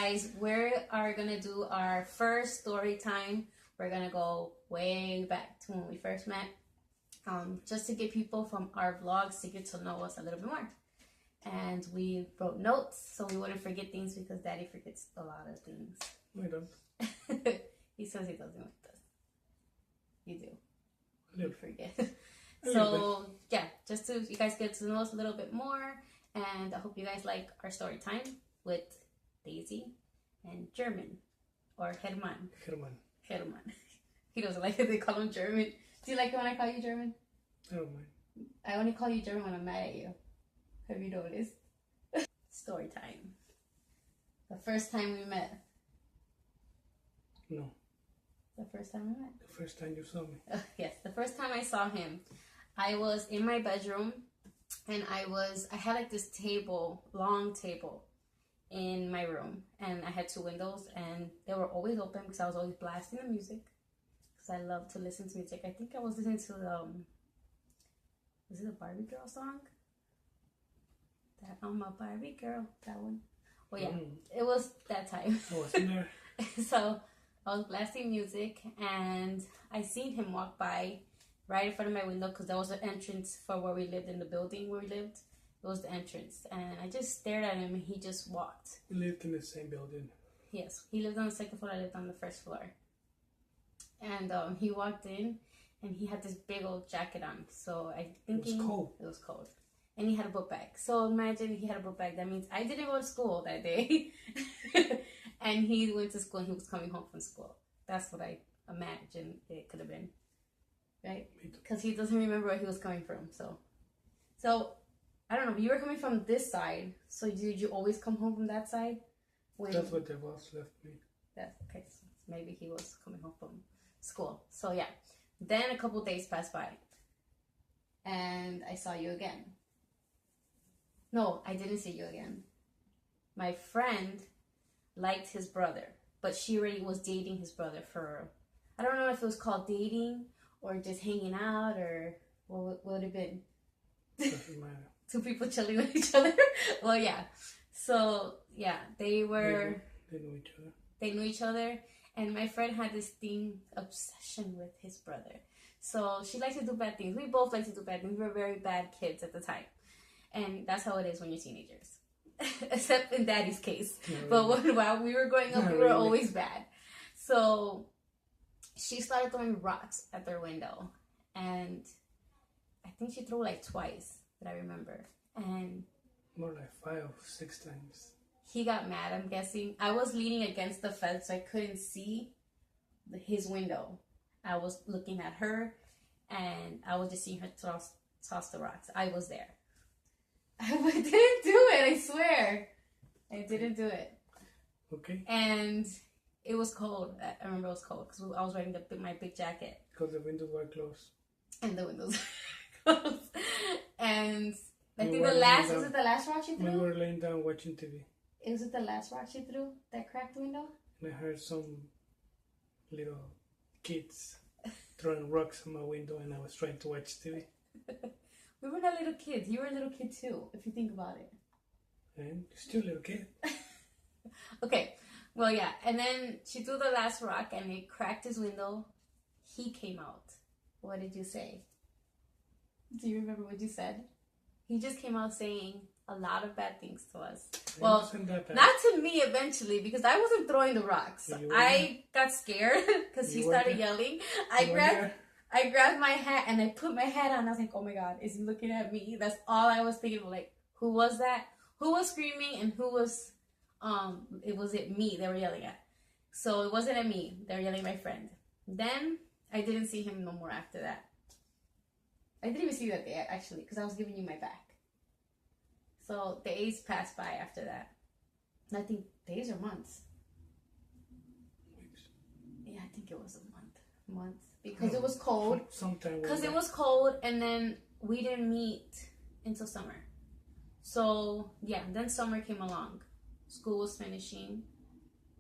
guys, we are gonna do our first story time. We're gonna go way back to when we first met, just to get people from our vlogs to get to know us a little bit more. And we wrote notes so we wouldn't forget things because Daddy forgets a lot of things. I don't. He says he doesn't like this. You do. You forget. So yeah, just to you guys get to know us a little bit more, and I hope you guys like our story time with Daisy and German or Herman. He doesn't like it. They call him German. Do you like it when I call you German? I don't mind. I only call you German when I'm mad at you. Have you noticed? Story time. The first time we met. No. The first time we met. The first time you saw me. Yes, the first time I saw him, I was in my bedroom, and I had like this table, long table, in my room, and I had 2 windows, and they were always open because I was always blasting the music, because I love to listen to music. I think I was listening to was it a Barbie Girl song? That I'm a Barbie Girl, that one. Well, yeah, It was that time. I wasn't there. So I was blasting music, and I seen him walk by right in front of my window because that was the entrance for where we lived in the building where we lived. It was the entrance, and I just stared at him, and he just walked. We lived in the same building. Yes, he lived on the 2nd floor. I lived on the 1st floor. And he walked in, and he had this big old jacket on. So I think it was cold. It was cold, and he had a book bag. So imagine he had a book bag. That means I didn't go to school that day, and he went to school, and he was coming home from school. That's what I imagine it could have been, right? Because he doesn't remember where he was coming from. So I don't know. You were coming from this side. So did you always come home from that side? That's what the boss left me. That's okay. So maybe he was coming home from school. So yeah. Then a couple days passed by, and I saw you again. No, I didn't see you again. My friend liked his brother, but she already was dating his brother for, I don't know if it was called dating or just hanging out, or what would it have been? Doesn't matter. 2 people chilling with each other. Well, yeah. So yeah, they knew each other. They knew each other, and my friend had this obsession with his brother. So she liked to do bad things. We both like to do bad things. We were very bad kids at the time, and that's how it is when you're teenagers. Except in Daddy's case. But while we were growing up, we were always bad. So she started throwing rocks at their window, and I think she threw like twice that I remember, and more like 5 or 6 times. He got mad, I'm guessing. I was leaning against the fence, so I couldn't see his window. I was looking at her, and I was just seeing her toss the rocks. I was there. I didn't do it, I swear. I didn't do it. Okay. And it was cold. I remember it was cold because I was wearing my big jacket. Because the windows were closed. And the windows were closed. And I think was it the last rock she threw? We were laying down watching TV. Was it the last rock she threw? That cracked window? And I heard some little kids throwing rocks on my window, and I was trying to watch TV. We were not little kids. You were a little kid too, if you think about it. And you're still a little kid. Okay. Well, yeah. And then she threw the last rock, and it cracked his window. He came out. What did you say? Do you remember what you said? He just came out saying a lot of bad things to us. Well, not to me eventually, because I wasn't throwing the rocks. I got scared because he started yelling. I grabbed my hat, and I put my hat on. I was like, oh my God, is he looking at me? That's all I was thinking. Like, who was that? Who was screaming, and who was, it me they were yelling at. So it wasn't at me. They were yelling at my friend. Then I didn't see him no more after that. I didn't even see you that day, actually, because I was giving you my back. So days passed by after that. I think days or months. Weeks. Yeah, I think it was a month. Months. Because it was cold. Sometime. Because it was cold, and then we didn't meet until summer. So yeah, then summer came along. School was finishing,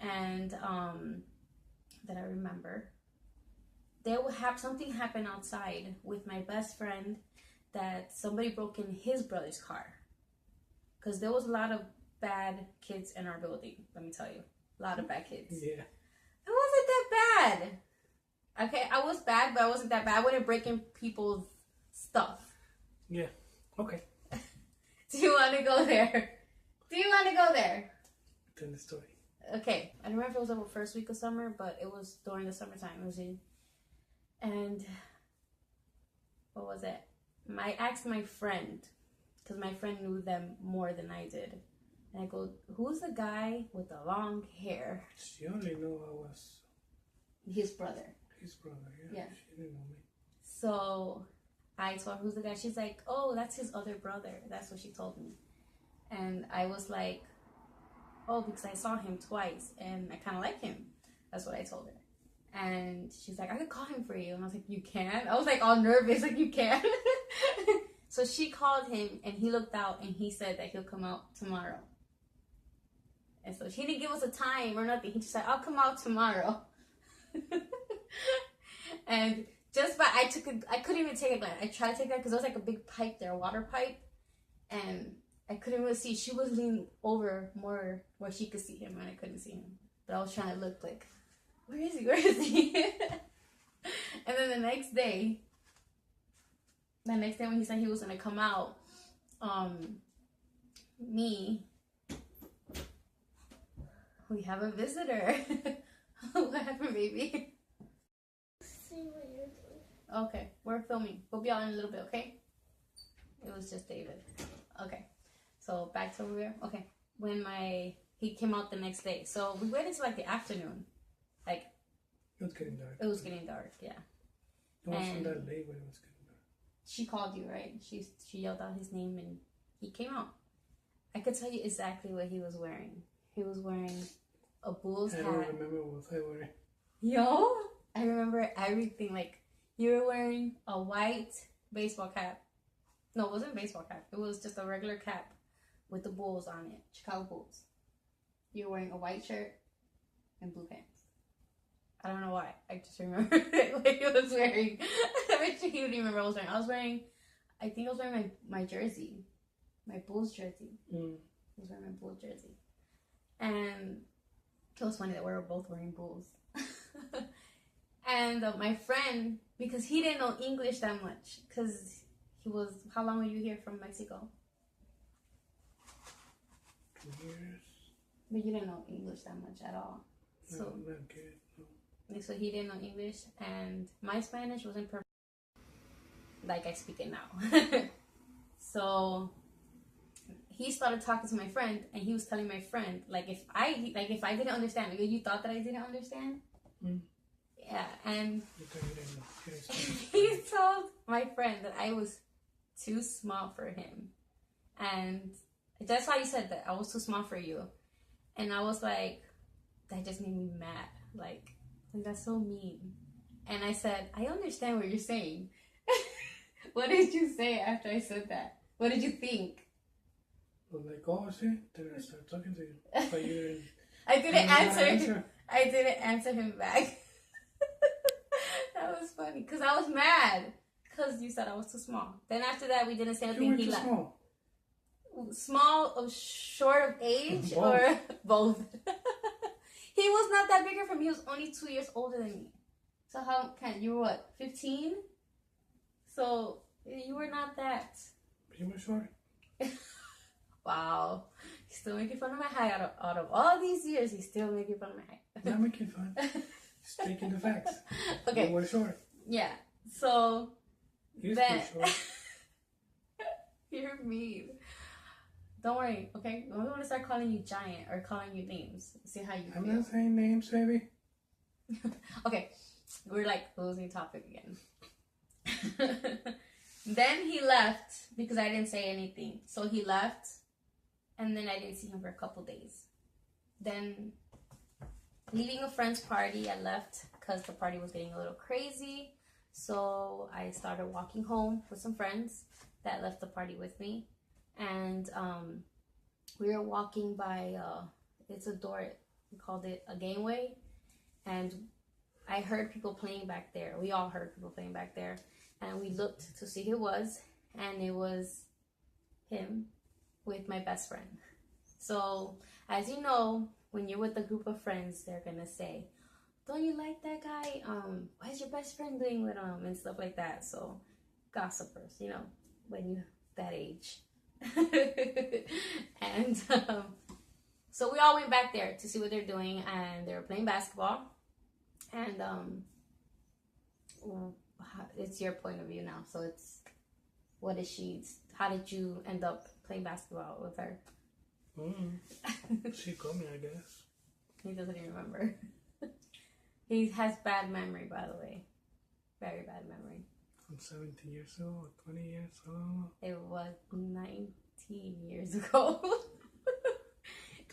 and that I remember. There would have something happen outside with my best friend, that somebody broke in his brother's car. Because there was a lot of bad kids in our building. Let me tell you, a lot of bad kids. Yeah. It wasn't that bad. Okay, I was bad, but I wasn't that bad. I wouldn't break in people's stuff. Yeah. Okay. Do you want to go there? Do you want to go there? Tell the story. Okay, I don't remember if it was the first week of summer, but it was during the summertime. It was in, and what was it? I asked my friend, because my friend knew them more than I did. And I go, who's the guy with the long hair? She only knew I was His brother. his brother, yeah. Yeah. She didn't know me. So I told her, who's the guy? She's like, oh, that's his other brother. That's what she told me. And I was like, oh, because I saw him twice and I kind of like him. That's what I told her. And she's like, I could call him for you. And I was like, you can? I was like all nervous, like, you can? So she called him and he looked out and he said that he'll come out tomorrow. And so she didn't give us a time or nothing. He just said, I'll come out tomorrow. And just by, I couldn't even take a glance. I tried to take that because there was like a big pipe there, a water pipe. And I couldn't really see. She was leaning over more where she could see him and I couldn't see him. But I was trying to look like, where is he? Where is he? And then the next day when he said he was going to come out, we have a visitor. What happened, baby? See what you're doing. Okay, we're filming. We'll be on in a little bit, okay? It was just David. Okay, so back to where we were. Okay, when he came out the next day. So we waited till like the afternoon. Like, It was getting dark. it was getting dark, yeah. It wasn't and- that late, but it was getting dark. She called you, right? She yelled out his name and he came out. I could tell you exactly what he was wearing. He was wearing a Bulls I hat. don't remember what I were. Yo, I remember everything. Like, you were wearing a white baseball cap. No, it wasn't a baseball cap. It was just a regular cap with the Bulls on it. Chicago Bulls. You were wearing a white shirt and blue pants. I don't know why. I just remember what he was wearing. I bet you he would even remember what I was wearing. I think I was wearing my jersey. My Bulls jersey. Mm. I was wearing my Bulls jersey. And it was funny that we were both wearing Bulls. And my friend, because he didn't know English that much, because he was, how long were you here from Mexico? 2 years. But you didn't know English that much at all. No, So, not good. No. so he didn't know English, and my Spanish wasn't perfect, like I speak it now. So he started talking to my friend, and he was telling my friend, if I didn't understand, like, you thought that I didn't understand. Mm. Yeah, and You thought you didn't know. You didn't speak. he told my friend that I was too small for him, and that's why you said that I was too small for you. And I was like, that just made me mad. Like that's so mean. And I said, I understand what you're saying. What did you say after I said that? What did you think? Well, like, oh, see, then I started talking to you. But you didn't. I didn't answer. answer. I didn't answer him back. That was funny because I was mad because you said I was too small. Then after that, we didn't say You anything. were He too left. small. Small or short of age Both. or both. He was not that bigger from me. He was only 2 years older than me. So how can you were what, 15? So you were not that. You were short. Wow. He's still making fun of my height out of all these years. He's still making fun of my height. Not making fun. Just taking the facts. Okay. You were short. Yeah. So You're then still short. you're mean. Don't worry, okay? I'm gonna start calling you giant or calling you names. See how you I'm feel. not saying names, baby. Okay, we're like losing topic again. Then he left because I didn't say anything. So he left, and then I didn't see him for a couple days. Then, leaving a friend's party, I left because the party was getting a little crazy. So I started walking home with some friends that left the party with me. And we were walking by, it's a door, we called it a gangway. And I heard people playing back there. We all heard people playing back there. And we looked to see who it was. And it was him with my best friend. So, as you know, when you're with a group of friends, they're gonna say, "Don't you like that guy? What's your best friend doing with him?" and stuff like that. So, gossipers, you know, when you're that age. And so we all went back there to see what they're doing, and they were playing basketball. And it's your point of view now. So it's, what is she? How did you end up playing basketball with her? She called me, I guess. He doesn't even remember. He has bad memory, by the way. Very bad memory. From 17 years old, 20 years old. It was 19 years ago.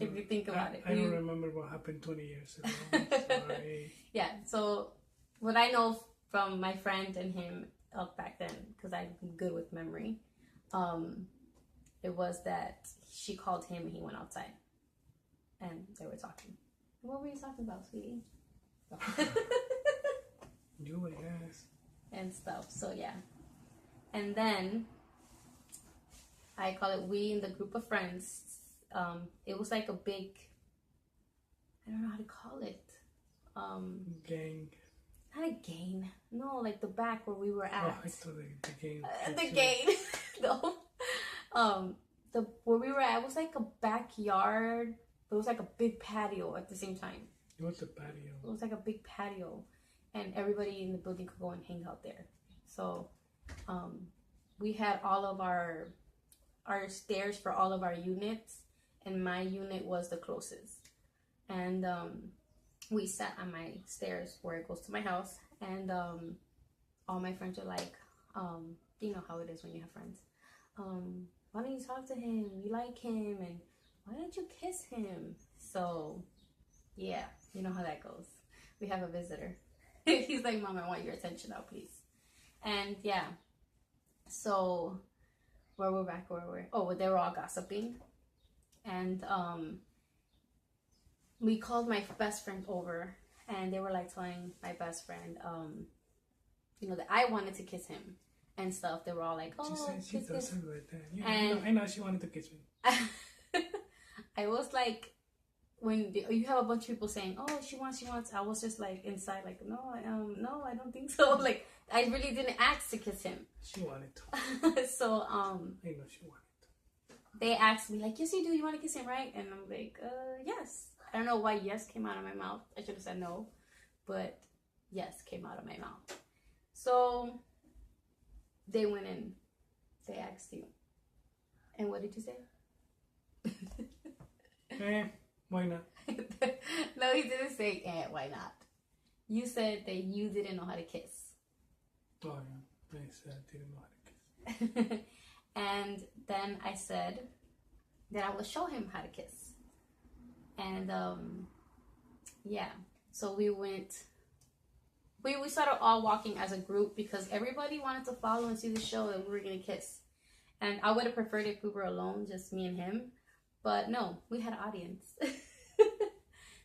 If you think about it. I don't remember what happened 20 years ago. Sorry. Yeah, so what I know from my friend and him back then, because I'm good with memory, it was that she called him and he went outside. And they were talking. What were you talking about, sweetie? You, I guess. And stuff, so yeah. And then, I call it, we in the group of friends, it was like a big, I don't know how to call it. Gang. Not a gang. No, like the back where we were at. Oh, I thought the gang. The gang. No. Where we were at was like a backyard, but it was like a big patio at the same time. It was a patio. It was like a big patio, and everybody in the building could go and hang out there. So, we had all of our stairs for all of our units, and my unit was the closest. And we sat on my stairs where it goes to my house, and all my friends are like, you know how it is when you have friends. Why don't you talk to him? You like him, and why don't you kiss him? So, yeah, you know how that goes. We have a visitor. He's like, "Mom, I want your attention now, please." And yeah, so where we're back, they were all gossiping, and we called my best friend over, and they were like telling my best friend, you know, that I wanted to kiss him and stuff. They were all like, "Oh, she said she does it like that." Yeah, and I know she wanted to kiss me. I was like, when you have a bunch of people saying, "Oh, she wants," I was just like inside, like, no, I don't think so. Like, I really didn't ask to kiss him. She wanted to. So I know she wanted to. they asked me like, "Yes, you do. You want to kiss him, right?" And I'm like, yes. I don't know why yes came out of my mouth. I should have said no, but yes came out of my mouth. So they went in. They asked you, and what did you say? Why not? No, he didn't say, why not? You said that you didn't know how to kiss. Oh, yeah. I said I didn't know how to kiss. And then I said that I would show him how to kiss. And, yeah. So we started all walking as a group because everybody wanted to follow and see the show and we were going to kiss. And I would have preferred if we were alone, just me and him. But no, we had an audience.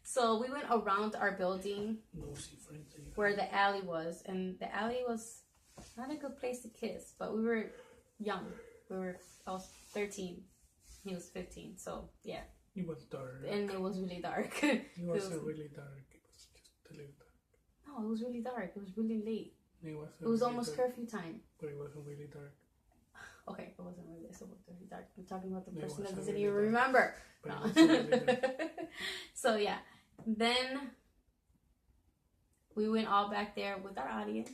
So we went around our building where the alley was. And the alley was not a good place to kiss. But we were young. I was 13. He was 15. So, yeah. It was dark. And it was really dark. It wasn't really dark. It was just a little dark. No, it was really dark. It was really late. It was really almost dark, curfew time. but it wasn't really dark. Okay, it wasn't really dark. We're talking about the It person that wasn't doesn't really even dark. remember. But No. it wasn't really dark. So yeah, then we went all back there with our audience,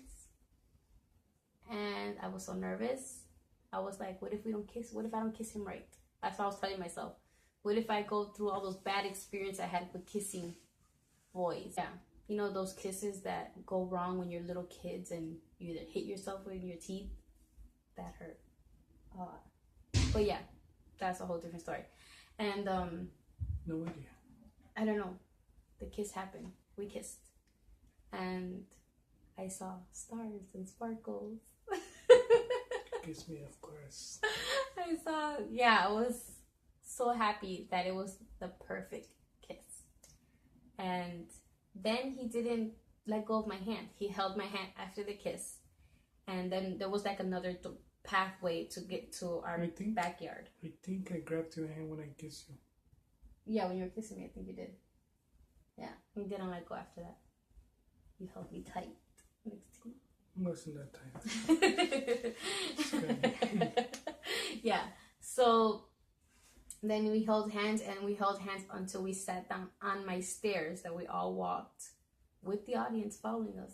and I was so nervous. I was like, what if we don't kiss? What if I don't kiss him right? That's what I was telling myself. What if I go through all those bad experiences I had with kissing boys? Yeah. You know those kisses that go wrong when you're little kids and you either hit yourself with your teeth? That hurt a lot. But yeah, that's a whole different story. And No idea. I don't know. The kiss happened. We kissed. And I saw stars and sparkles. Kiss me, of course. I was so happy that it was the perfect kiss. And then he didn't let go of my hand. He held my hand after the kiss. And then there was like another pathway to get to our backyard. I think I grabbed your hand when I kissed you. Yeah, when you were kissing me, I think you did. Yeah, you didn't let go after that. You held me tight next to you. Wasn't that time. Yeah. So then we held hands, and we held hands until we sat down on my stairs that we all walked with the audience following us.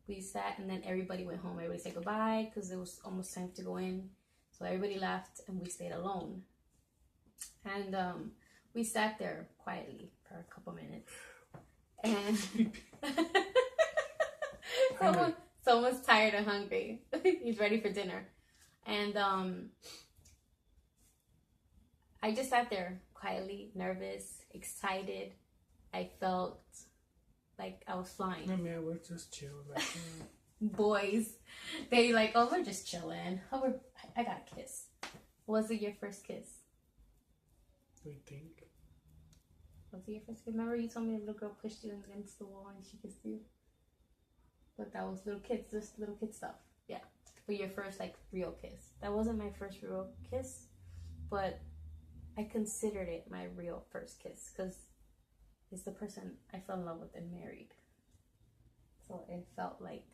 We sat, and then everybody went home. Everybody said goodbye because it was almost time to go in. So everybody left, and we stayed alone. And we sat there quietly for a couple minutes. And someone's tired and hungry. He's ready for dinner. And I just sat there quietly, nervous, excited. I felt like I was flying. I mean, I was just chill. Like, Boys, they like, oh, we're just chilling. Oh, I got a kiss. Was it your first kiss? we think. Was it your first kiss? Remember you told me a little girl pushed you against the wall and she kissed you? But that was little kids, just little kid stuff. Yeah. But your first, like, real kiss. That wasn't my first real kiss, but I considered it my real first kiss because it's the person I fell in love with and married. So it felt like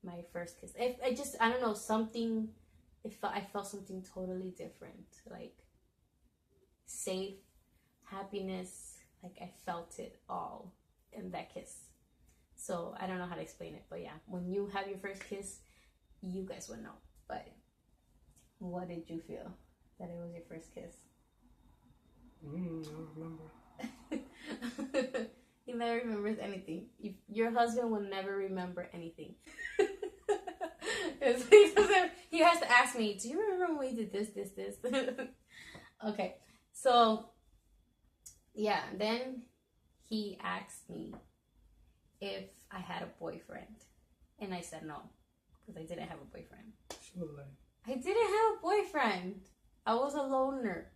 my first kiss. I don't know, something, I felt something totally different. Like, safe, happiness, like I felt it all in that kiss. So I don't know how to explain it, but yeah, when you have your first kiss, you guys would know. But what did you feel that it was your first kiss? I don't remember. He never remembers anything. Your husband will never remember anything. He has to ask me, do you remember when we did this? Okay, so yeah, then he asked me if I had a boyfriend, and I said no, because I didn't have a boyfriend. She was like, I didn't have a boyfriend. I was a loner.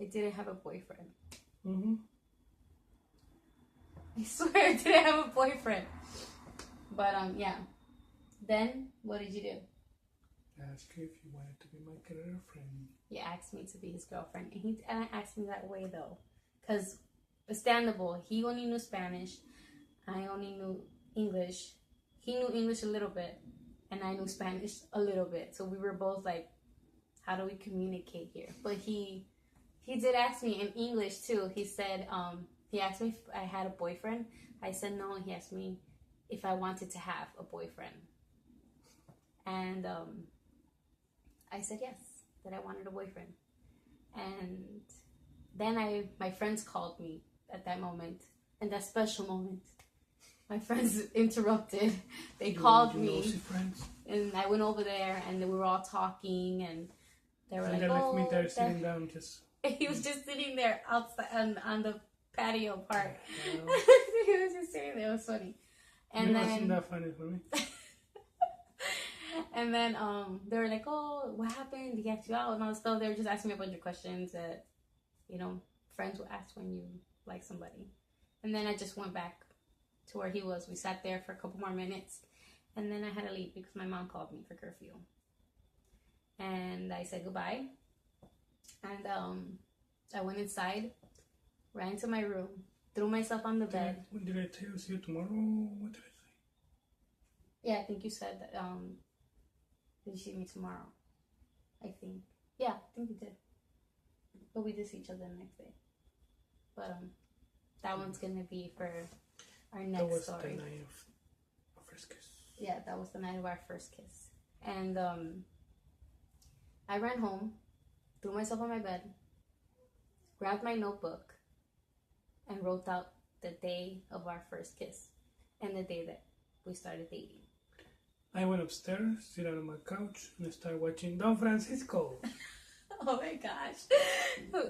I didn't have a boyfriend. I swear I didn't have a boyfriend. But yeah. Then what did you do? I asked you if you wanted to be my girlfriend. He asked me to be his girlfriend, and he didn't ask me that way though, because understandable. He only knew Spanish. I only knew English. He knew English a little bit, and I knew Spanish a little bit. So we were both like, how do we communicate here? But he did ask me in English too. He said, he asked me if I had a boyfriend. I said no, and he asked me if I wanted to have a boyfriend. And I said yes, that I wanted a boyfriend. And then my friends called me at that moment, in that special moment. My friends interrupted. They called me, and I went over there, and we were all talking, and they were like, left me there sitting down, just. He was just sitting there outside on the patio part. He was just sitting there. It was funny. And then wasn't that funny for me. And then they were like, oh, what happened? Did he ask you out and all that stuff? They were just asking me a bunch of questions that, friends will ask when you like somebody. And then I just went back to where he was. We sat there for a couple more minutes, and then I had to leave because my mom called me for curfew. And I said goodbye. And I went inside, ran to my room, threw myself on the bed. Did I tell you see you tomorrow? What did I say? Yeah, I think you said that, did you see me tomorrow? I think. Yeah, I think you did. But we did see each other the next day. But that one's gonna be for our next story. That was the night of our first kiss. Yeah, that was the night of our first kiss. And I ran home, threw myself on my bed, grabbed my notebook, and wrote out the day of our first kiss and the day that we started dating. I went upstairs, sit on my couch, and I started watching Don Francisco. Oh my gosh.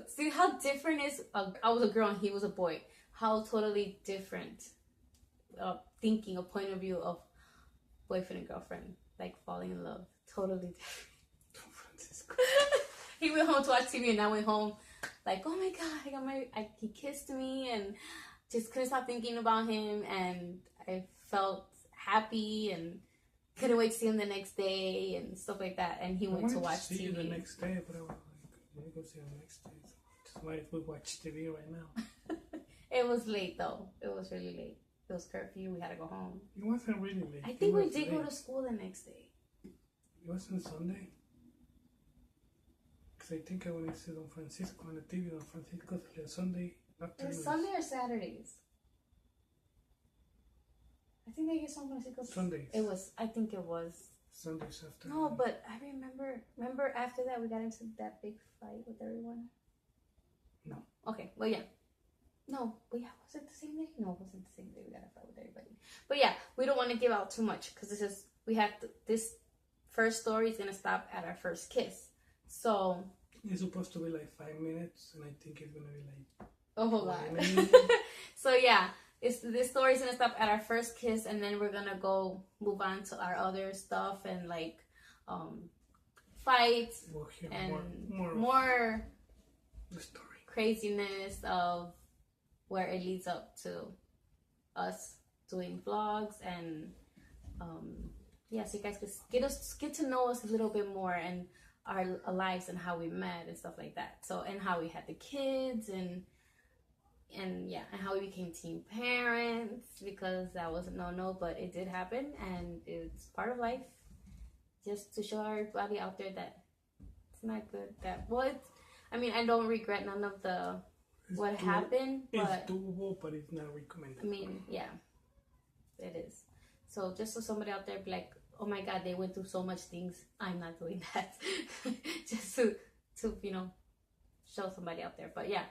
See how different is, I was a girl and he was a boy. How totally different thinking, a point of view of boyfriend and girlfriend, like falling in love. Totally different. Don Francisco. He went home to watch TV, and I went home like, oh my God, he kissed me, and just couldn't stop thinking about him, and I felt happy and couldn't wait to see him the next day and stuff like that. And he went to watch TV. I wanted to see you the next day, but I was like, let me go see him the next day. What if we watch TV right now? It was late though. It was really late. It was curfew. We had to go home. It wasn't really late. I think we did go to school the next day. It wasn't Sunday. Because I think I went to see Don Francisco on the TV. Don Francisco Sunday afternoon. It's Sunday or Saturdays? I think they used San Francisco. Sundays. It was. I think it was. Sundays afternoon. No, but I remember. Remember after that we got into that big fight with everyone. No. Okay. Well, yeah. No, but yeah, was it the same day? No, it wasn't the same day. We got a fight with everybody. But yeah, we don't want to give out too much because this first story is gonna stop at our first kiss. So it's supposed to be like 5 minutes, and I think it's gonna be like a whole lot. So yeah, this story is gonna stop at our first kiss, and then we're gonna go move on to our other stuff and like fights we'll hear and more the story, craziness of where it leads up to us doing vlogs and yeah, so you guys get to know us a little bit more and our lives and how we met and stuff like that. So, and how we had the kids and yeah, and how we became teen parents, because that was a no, but it did happen and it's part of life. Just to show everybody out there that it's not good. I don't regret none of what happened, but it's doable, but it's not recommended. I mean, yeah, it is. So just so somebody out there be like, oh my God, they went through so much things, I'm not doing that. Just to show somebody out there. But yeah,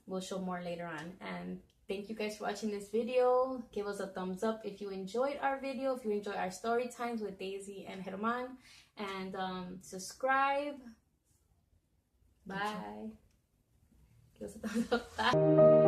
we'll show more later on. And thank you guys for watching this video. Give us a thumbs up if you enjoyed our video, if you enjoyed our story times with Daisy and German, and subscribe. Bye. Give us a thumbs up. Bye.